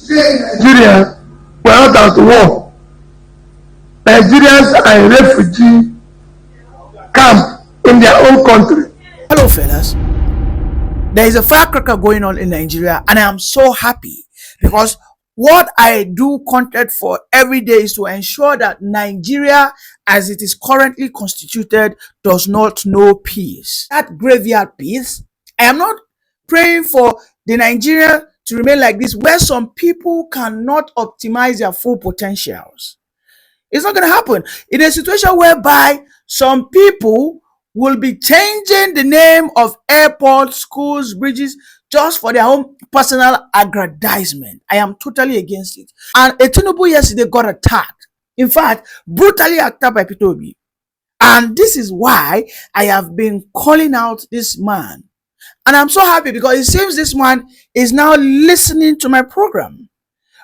Nigeria were not at war. Nigerians are in refugee camp in their own country. Hello, fellas. There is a firecracker going on in Nigeria, and I am so happy because what I do content for every day is to ensure that Nigeria, as it is currently constituted, does not know peace. That graveyard peace, I am not praying for the Nigeria to remain like this, where some people cannot optimize their full potentials. It's not going to happen. In a situation whereby some people will be changing the name of airports, schools, bridges, just for their own personal aggrandizement. I am totally against it. And a Tinubu yesterday got attacked. In fact, brutally attacked by P2B. And this is why I have been calling out this man. And I'm so happy because it seems this man is now listening to my program.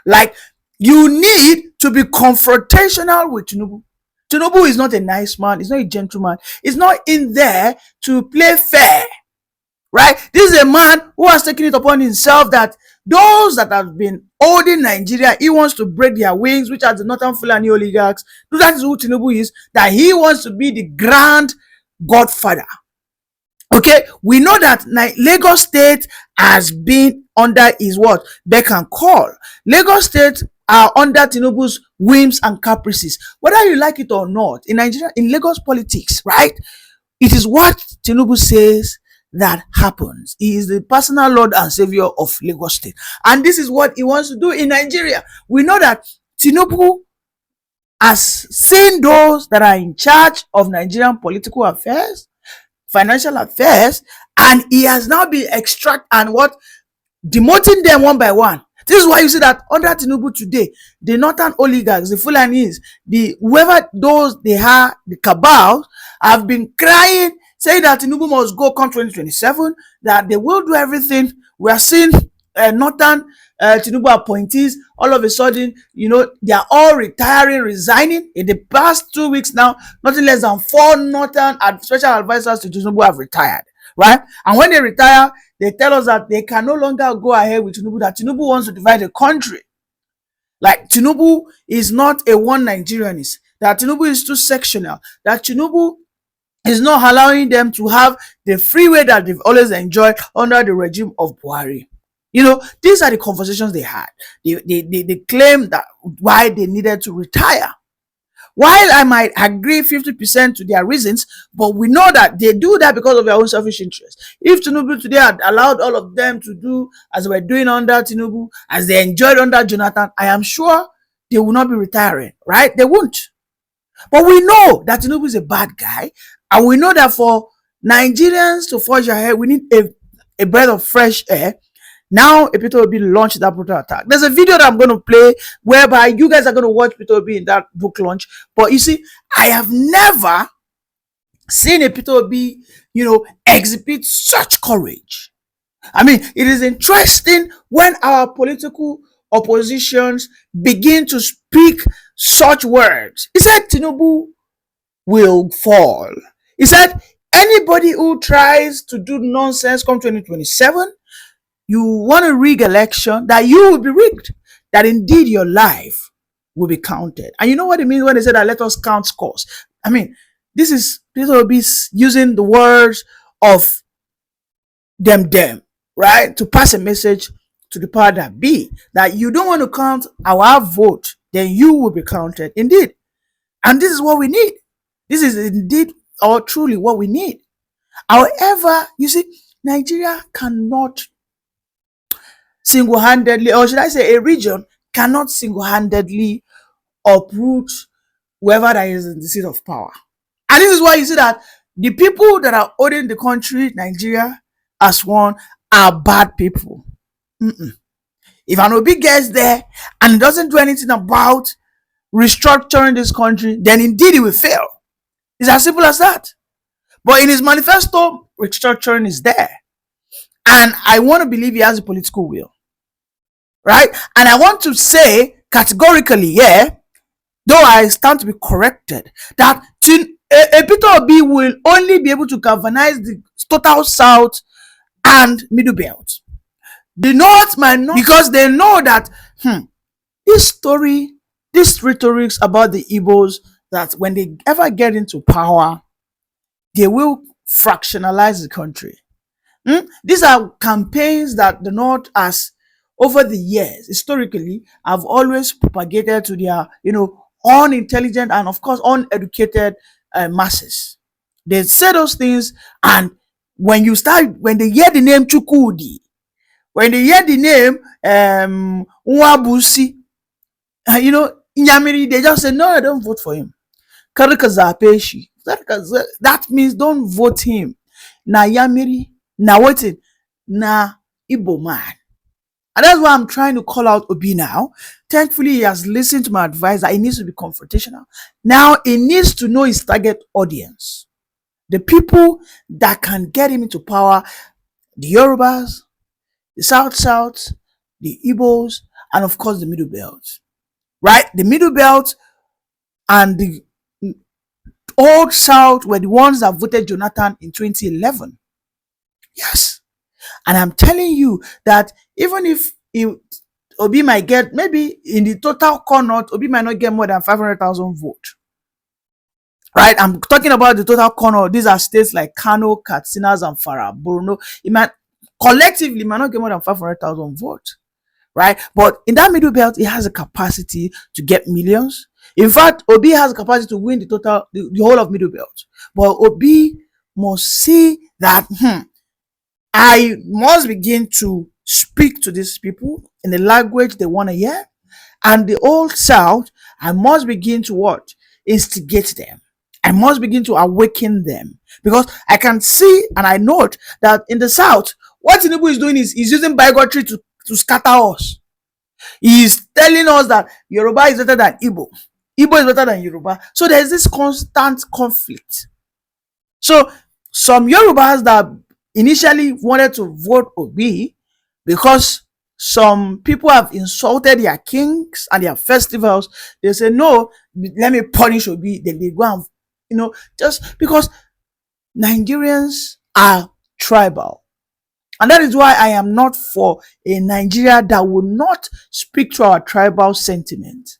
Like, you need to be confrontational with Tinubu. Tinubu is not a nice man. He's not a gentleman. He's not in there to play fair. Right? This is a man who has taken it upon himself that those that have been holding Nigeria, he wants to break their wings, which are the northern Fulani oligarchs. That is who Tinubu is, that he wants to be the grand godfather. Okay, we know that Lagos State has been under his what? Beck and call. Lagos State are under Tinubu's whims and caprices. Whether you like it or not, in Nigeria, in Lagos politics, right? It is what Tinubu says that happens. He is the personal Lord and Savior of Lagos State. And this is what he wants to do in Nigeria. We know that Tinubu has seen those that are in charge of Nigerian political affairs, financial affairs, and he has now been demoting them one by one. This is why you see that under Tinubu today, the northern oligarchs, the Fulani'S, whoever those they are, the cabal, have been crying, saying that Tinubu must go come 2027, that they will do everything. We are seeing northern Tinubu appointees, all of a sudden, they are all retiring, resigning. In the past 2 weeks now, nothing less than 4 northern special advisors to Tinubu have retired, right? And when they retire, they tell us that they can no longer go ahead with Tinubu, that Tinubu wants to divide the country. Like, Tinubu is not a one Nigerianist, that Tinubu is too sectional, that Tinubu is not allowing them to have the free way that they've always enjoyed under the regime of Buhari. These are the conversations they had. They claim that why they needed to retire. While I might agree 50% to their reasons, but we know that they do that because of their own selfish interest. If Tinubu today had allowed all of them to do as they were doing under Tinubu, as they enjoyed under Jonathan, I am sure they will not be retiring, right? They won't. But we know that Tinubu is a bad guy, and we know that for Nigerians to forge ahead, we need a breath of fresh air. Now, Peter Obi launched that brutal attack. There's a video that I'm going to play whereby you guys are going to watch Peter Obi in that book launch. But you see, I have never seen a Peter Obi, exhibit such courage. I mean, it is interesting when our political oppositions begin to speak such words. He said Tinubu will fall. He said anybody who tries to do nonsense come 2027, you want to rig election, that you will be rigged, that indeed your life will be counted. And you know what it means when they say that let us count scores? I mean, this will be using the words of them, right? To pass a message to the power that be, that you don't want to count our vote, then you will be counted indeed. And this is what we need. This is indeed or truly what we need. However, you see, Nigeria cannot single-handedly, or should I say a region cannot single-handedly uproot whoever that is in the seat of power. And this is why you see that the people that are holding the country, Nigeria, as one, are bad people. If an Obi gets there and doesn't do anything about restructuring this country, then indeed it will fail. It's as simple as that. But in his manifesto, restructuring is there. And I want to believe he has a political will. Right? And I want to say categorically, though I stand to be corrected, that Peter Obi will only be able to galvanize the total South and Middle Belt. The North might not, because they know that this story, this rhetorics about the Igbos, that when they ever get into power, they will fractionalize the country. These are campaigns that the North has, over the years, historically, have always propagated to their, unintelligent and, of course, uneducated masses. They say those things, and when they hear the name Chukudi, when they hear the name Nwabusi, Nyamiri, they just say, no, I don't vote for him. Karikazapeshi. That means don't vote him. Na Yamiri, na waiting, na Igbo man. And that's why I'm trying to call out Obi now. Thankfully, he has listened to my advice that he needs to be confrontational. Now, he needs to know his target audience. The people that can get him into power, the Yorubas, the South, the Igbos, and of course the Middle Belt. Right? The Middle Belt and the Old South were the ones that voted Jonathan in 2011. Yes. And I'm telling you that even if Obi might get, maybe in the total corner, Obi might not get more than 500,000 votes. Right? I'm talking about the total corner. These are states like Kano, Katsina, Zamfara, Borno. Collectively might not get more than 500,000 votes. Right? But in that Middle Belt, it has a capacity to get millions. In fact, Obi has a capacity to win the whole of Middle Belt. But Obi must see that I must begin to speak to these people in the language they want to hear. And the Old South, I must begin to what? Instigate them. I must begin to awaken them. Because I can see and I note that in the South, what Tinubu is doing is he's using bigotry to scatter us. He is telling us that Yoruba is better than Igbo. Igbo is better than Yoruba. So there is this constant conflict. So some Yorubas that initially wanted to vote Obi because some people have insulted their kings and their festivals, they say, no, let me punish Obi. Then they go and, just because Nigerians are tribal. And that is why I am not for a Nigeria that will not speak to our tribal sentiment.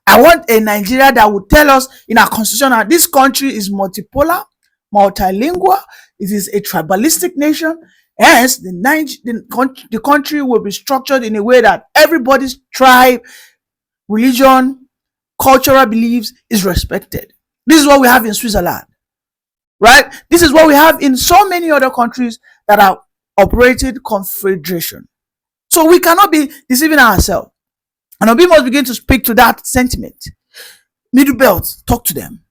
I want a Nigeria that will tell us in our constitution that this country is multipolar, multilingual, it is a tribalistic nation. Hence, the country will be structured in a way that everybody's tribe, religion, cultural beliefs is respected. This is what we have in Switzerland, right? This is what we have in so many other countries that are operated confederation. So we cannot be deceiving ourselves. And we must begin to speak to that sentiment. Middle Belt, talk to them.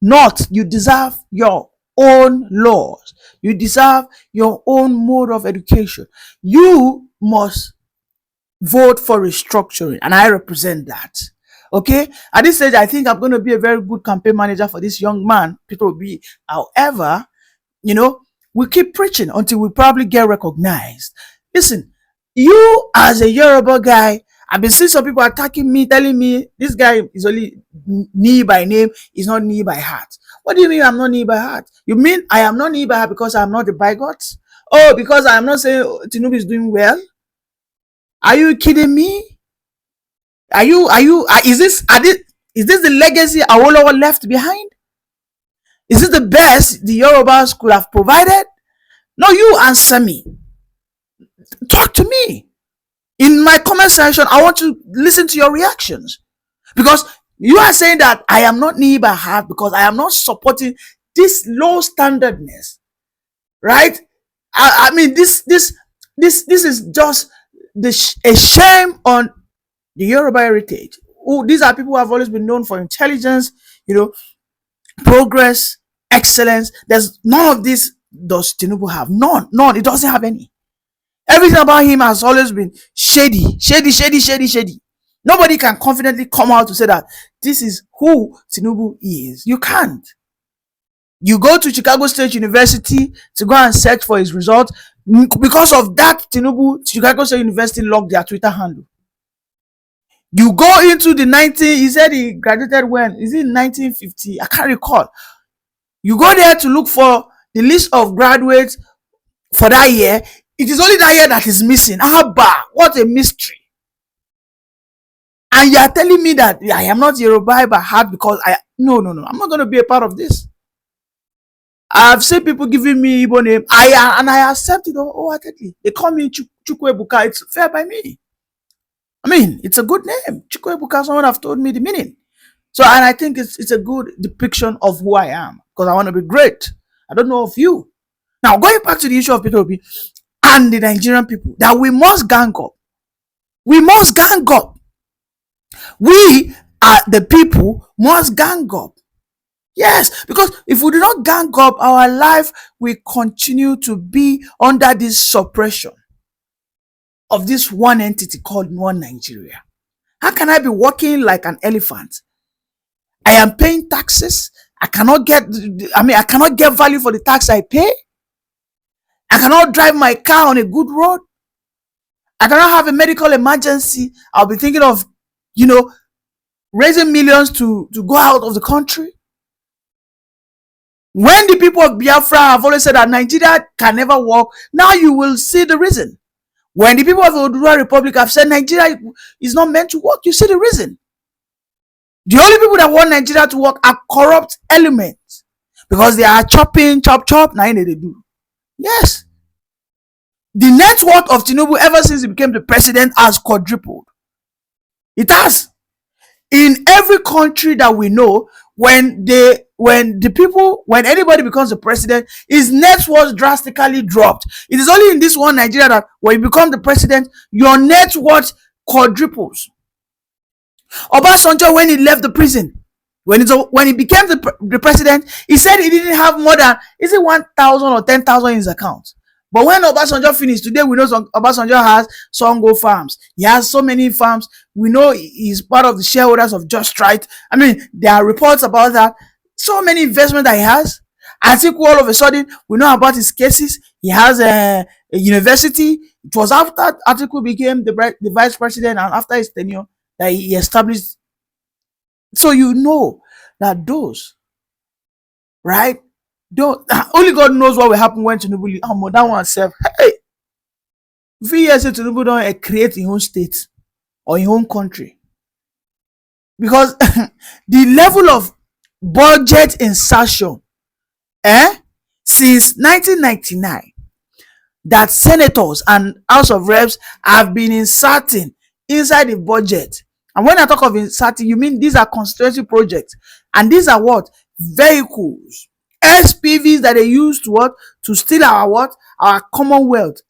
North, you deserve your own laws. You deserve your own mode of education. You must vote for restructuring, and I represent that. Okay, at this stage, I think I'm going to be a very good campaign manager for this young man, Peter Obi. However, we keep preaching until we probably get recognized. Listen, you as a Yoruba guy, I've been seeing some people attacking me, telling me this guy is only knee by name, he's not knee by heart. What do you mean I'm not knee by heart? You mean I am not knee by heart because I'm not the bigot? Oh, because I'm not saying Tinubu is doing well? Are you kidding me? Is this the legacy Awolowo left behind? Is this the best the Yorubas could have provided? No, you answer me. Talk to me. In my comment section, I want to listen to your reactions. Because you are saying that I am not knee by heart because I am not supporting this low standardness. Right? I mean, this is just a shame on the Yoruba heritage. These are people who have always been known for intelligence, progress, excellence. There's none of this does Tinubu have. None. It doesn't have any. Everything about him has always been shady. Nobody can confidently come out to say that this is who Tinubu is. You can't. You go to Chicago State University to go and search for his results. Because of that, Chicago State University locked their Twitter handle. You go into the he said he graduated when? Is it 1950? I can't recall. You go there to look for the list of graduates for that year. It is only that year that is missing. Abba, what a mystery. And you are telling me that I am not Yoruba by heart because no, I'm not going to be a part of this. I've seen people giving me Igbo name, and I accept it wholeheartedly. They call me Chukwebuka. It's fair by me. I mean, it's a good name. Chukwebuka, someone have told me the meaning. So, and I think it's a good depiction of who I am because I want to be great. I don't know of you. Now, going back to the issue of Peter Obi and the Nigerian people, that we must gang up. We must gang up. We are the people must gang up. Yes, because if we do not gang up, our life will continue to be under this suppression of this one entity called one Nigeria. How can I be walking like an elephant? I am paying taxes. I cannot get value for the tax I pay. I cannot drive my car on a good road. I cannot have a medical emergency. I'll be thinking of, raising millions to go out of the country. When the people of Biafra have always said that Nigeria can never work, now you will see the reason. When the people of the Oduduwa Republic have said Nigeria is not meant to work, you see the reason. The only people that want Nigeria to work are corrupt elements because they are chop, now they do. Yes. The net worth of Tinubu ever since he became the president has quadrupled. It has. In every country that we know, when anybody becomes the president, his net worth drastically dropped. It is only in this one Nigeria that when you become the president, your net worth quadruples. Obasanjo, when he left the prison, when he became the president, he said he didn't have more than 1,000 or 10,000 in his account. But when Obasanjo finished, today we know Obasanjo has Songo farms. He has so many farms. We know he's part of the shareholders of Just Right. I mean, there are reports about that. So many investment that he has. I think all of a sudden, we know about his cases. He has a university. It was after Atiku became the vice president and after his tenure that he established. So you know that those, right? Only God knows what will happen when Tinubu leave. That one self. Hey, if he hears Tinubu don't create his own state or his own country, because the level of budget insertion, since 1999, that senators and House of Reps have been inserting inside the budget. And when I talk of inserting, you mean these are constituency projects, and these are what? Vehicles. SPVs that they use to steal our commonwealth.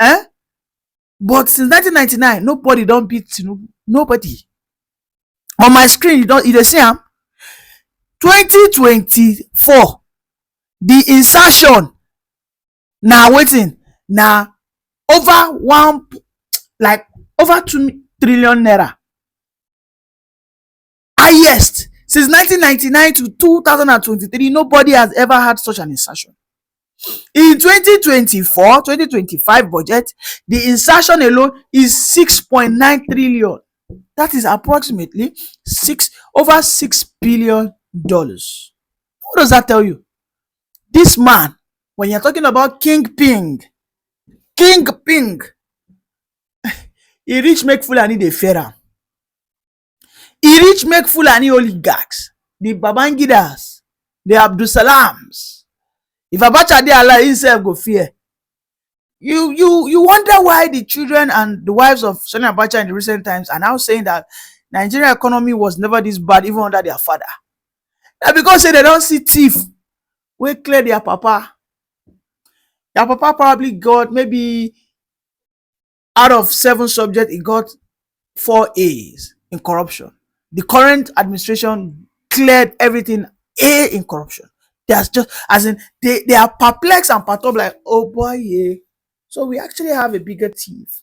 But since 1999, nobody don't beat Tinubu. Nobody. On my screen, you see 2024, the insertion now waiting now over 2 trillion naira. Highest. Since 1999 to 2023, nobody has ever had such an insertion. In 2024-2025 budget, the insertion alone is 6.9 trillion. That is approximately over $6 billion. What does that tell you? This man, when you're talking about Kingpin, he reach make Fulani the fairer. He reach make Fulani oligarchs, the Babangidas, the Abdusalams. If Abacha dey alive, himself go fear. You wonder why the children and the wives of Sani Abacha in the recent times are now saying that Nigerian economy was never this bad even under their father. Now because they don't see thief wey clear their papa. Their papa probably got maybe out of 7 subjects, he got 4 A's in corruption. The current administration cleared everything A in corruption. That's just as in they are perplexed and perturbed, like, oh boy, yeah. So we actually have a bigger thief.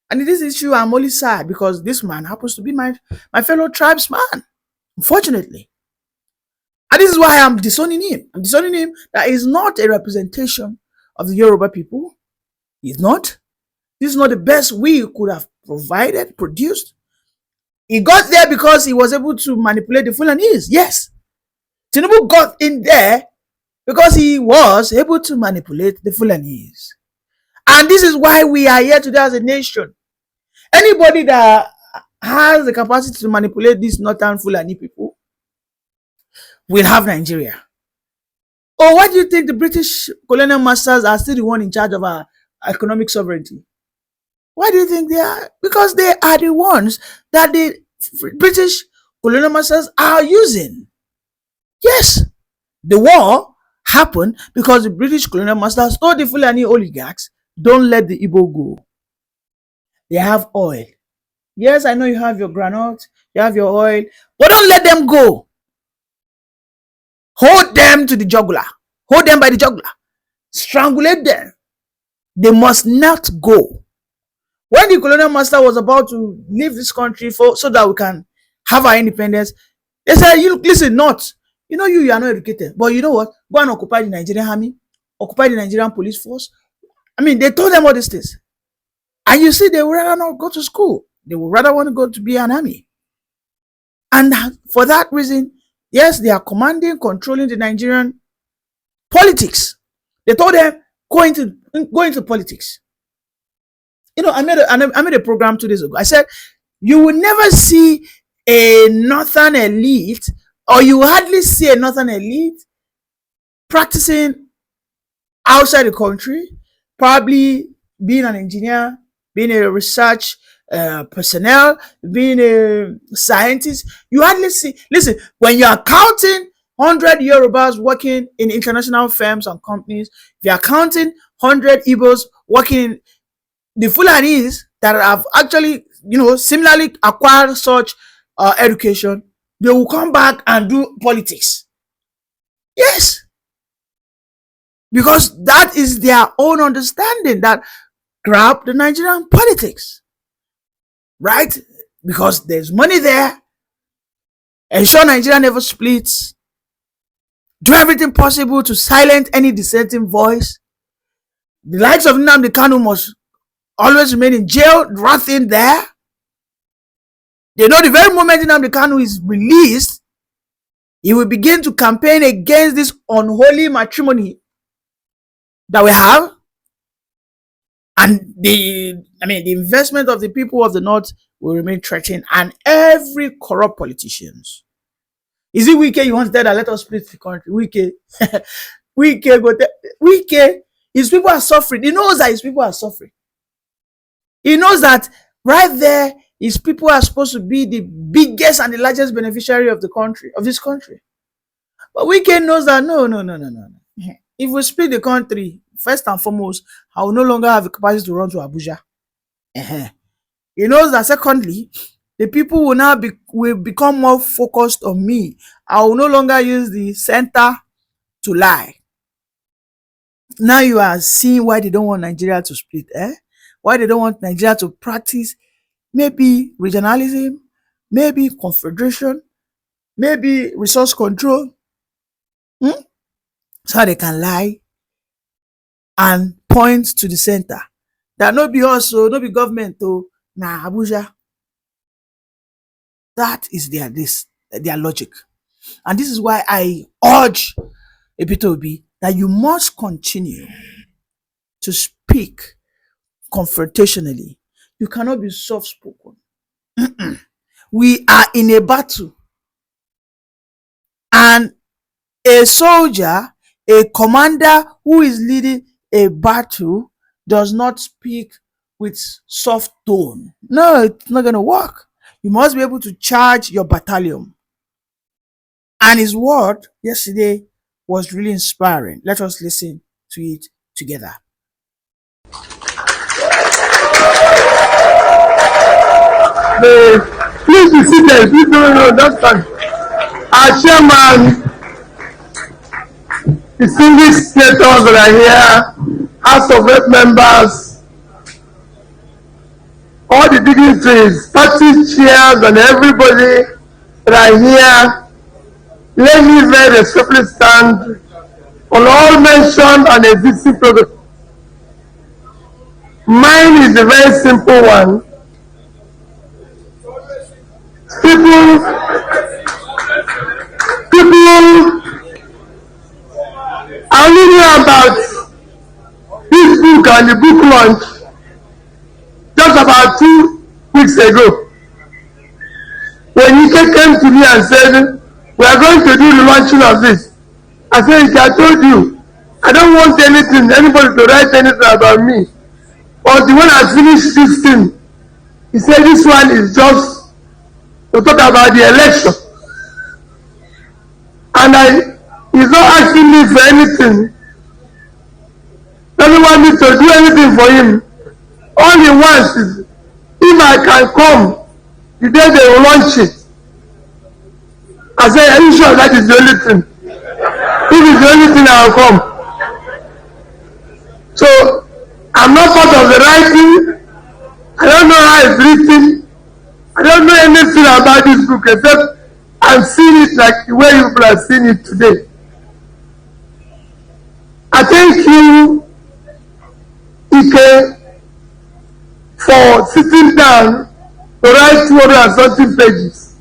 And in this issue, I'm only sad because this man happens to be my fellow tribesman, unfortunately. And this is why I'm disowning him. I'm disowning him that he's not a representation of the Yoruba people. He's not. This is not the best we could have produced. He got there because he was able to manipulate the Fulani'S. Yes. Tinubu got in there because he was able to manipulate the Fulani'S. And this is why we are here today as a nation. Anybody that has the capacity to manipulate these northern Fulani people will have Nigeria. Or why do you think the British colonial masters are still the one in charge of our economic sovereignty? Why do you think they are? Because they are the ones that the British colonial masters are using. Yes, the war happened because the British colonial masters told the Fulani oligarchs, don't let the Igbo go. They have oil. Yes, I know you have your granite, you have your oil, but don't let them go. Hold them to the jugular. Hold them by the jugular. Strangulate them. They must not go. When the colonial master was about to leave this country so that we can have our independence, they said, you listen, not. You know, you are not educated, but you know what? Go and occupy the Nigerian army, occupy the Nigerian police force. I mean, they told them all these things. And you see, they would rather not go to school. They would rather want to go to be an army. And for that reason, yes, they are commanding, controlling the Nigerian politics. They told them, go into politics. You know, I made a program 2 days ago. I said, you will never see a northern elite, or you will hardly see a northern elite practicing outside the country, probably being an engineer, being a research personnel, being a scientist. You hardly see, listen, when you are counting 100 Yorubas working in international firms and companies, if you are counting 100 Igbos working in the Fulani's that have actually, you know, similarly acquired such education, they will come back and do politics. Yes. Because that is their own understanding that grab the Nigerian politics. Right? Because there's money there. Ensure Nigeria never splits. Do everything possible to silence any dissenting voice. The likes of Nnamdi Kanu must always remain in jail, rotting there. They know the very moment Nnamdi Kanu is released, he will begin to campaign against this unholy matrimony that we have. And the investment of the people of the North will remain threatened. And every corrupt politicians. Is it Wike you want to tell that let us split the country? Wike. Wike, his people are suffering. He knows that his people are suffering. He knows that right there, his people are supposed to be the biggest and the largest beneficiary of the country, of this country. But Wike knows that no. If we split the country, first and foremost, I will no longer have the capacity to run to Abuja. He knows that secondly, the people will become more focused on me. I will no longer use the center to lie. Now you are seeing why they don't want Nigeria to split, why they don't want Nigeria to practice maybe regionalism, maybe confederation, maybe resource control. So they can lie and point to the center. That no be also, no be government to Abuja. That is their logic. And this is why I urge Ebitobi that you must continue to speak confrontationally. You cannot be soft-spoken. We are in a battle. And a soldier, a commander who is leading a battle does not speak with soft tone. No, it's not going to work. You must be able to charge your battalion. And his word yesterday was really inspiring. Let us listen to it together. Please be seated. Please don't that's fine. Our chairman, distinguished senators that are here, House of Rep members, all the dignitaries, party chairs, and everybody that are here, let me very respectfully stand on all mentioned and existing programs. Mine is a very simple one. People I only know about this book book and the book launch just about 2 weeks ago. When Ike came to me and said, we are going to do the launching of this, I said, I told you, I don't want anybody to write anything about me. Until when I finish this thing, he said, this one is just to talk about the election. And he's not asking me for anything. Doesn't want me to do anything for him. All he wants is, if I can come the day they will launch it. I said, are you sure that is the only thing? If it's the only thing, I will come. So, I'm not part of the writing. I don't know how it's written. I don't know anything about this book except I'm seeing it like the way you people are seeing it today. I thank you, Ike, for sitting down to write 200 and something pages.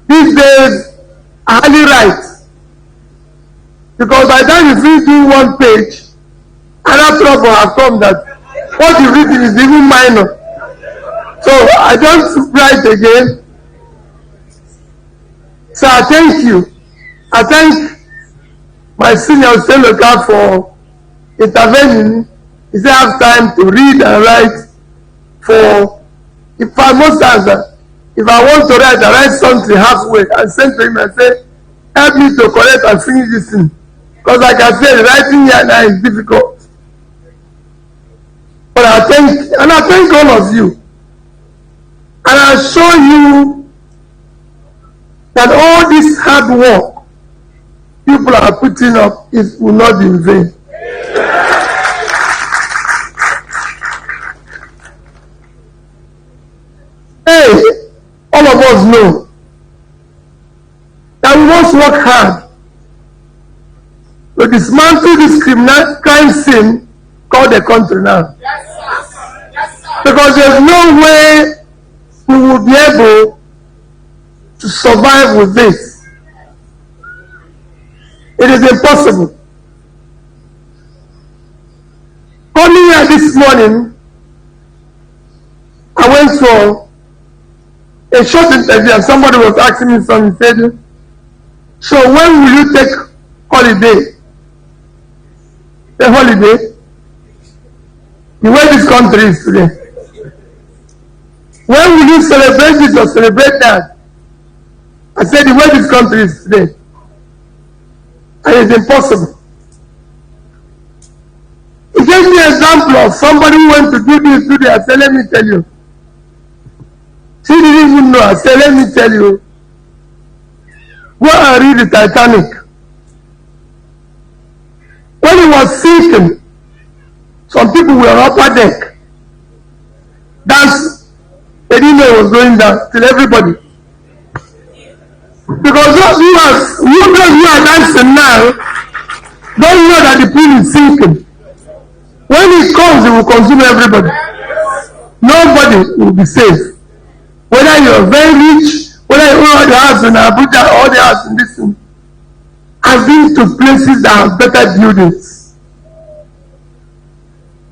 These days, I hardly write. Because by the time you finish doing one page, another trouble has come that what you've written is even minor. So I don't write again. So I thank you. I thank my senior state local for intervening. He said I have time to read and write. For if I most times if I want to write, I write something halfway and send to him and say, help me to correct and finish this thing. Because like I said, writing here now is difficult. But I thank all of you. And I show you that all this hard work people are putting up will not be in vain. Hey, all of us know that we must work hard to dismantle this crime scene called the country now. Yes, sir. Yes, sir. Because there's no way we will be able to survive with this. It is impossible. Coming here this morning, I went for a short interview and somebody was asking me something. He said, so when will you take holiday? The holiday? The way this country is today. When will you celebrate this or celebrate that? I said the way this country is today. And it's impossible. He gave me an example of somebody who went to do this, do that. I said, let me tell you. She didn't even know. I said, let me tell you. Go and read the Titanic. When it was sinking, some people were on upper deck. They didn't know it was going down till everybody. Because those who are dancing now don't know that the pool is sinking. When it comes, it will consume everybody. Nobody will be safe. Whether you're very rich, whether you own all the house in Abuja, all the house in this thing. I've been to places that have better buildings.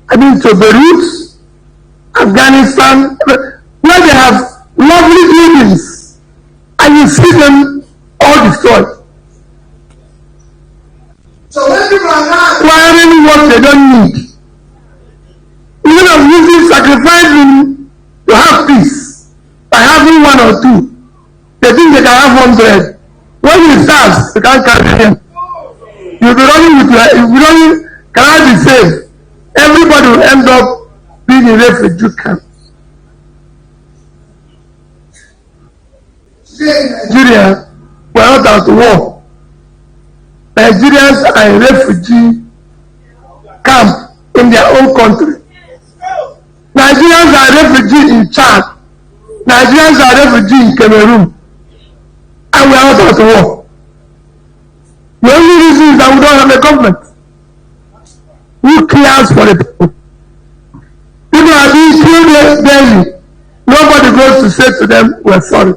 I've been to Beirut, Afghanistan, where they have lovely buildings, and you see them all destroyed. So when people are not acquiring what they don't need, instead of using sacrificing to have peace by having one or two, they think they can have 100. When you start, you can't carry them. You'll be running with if you don't cannot be safe. Everybody will end up being in refugee camps. Nigeria, we are not at war. Nigerians are in refugee camp in their own country. Nigerians are refugees in Chad. Nigerians are refugees in Cameroon. And we are not at war. The only reason is that we don't have a government who cares for the people. People are being killed daily. Nobody goes to say to them, we're sorry.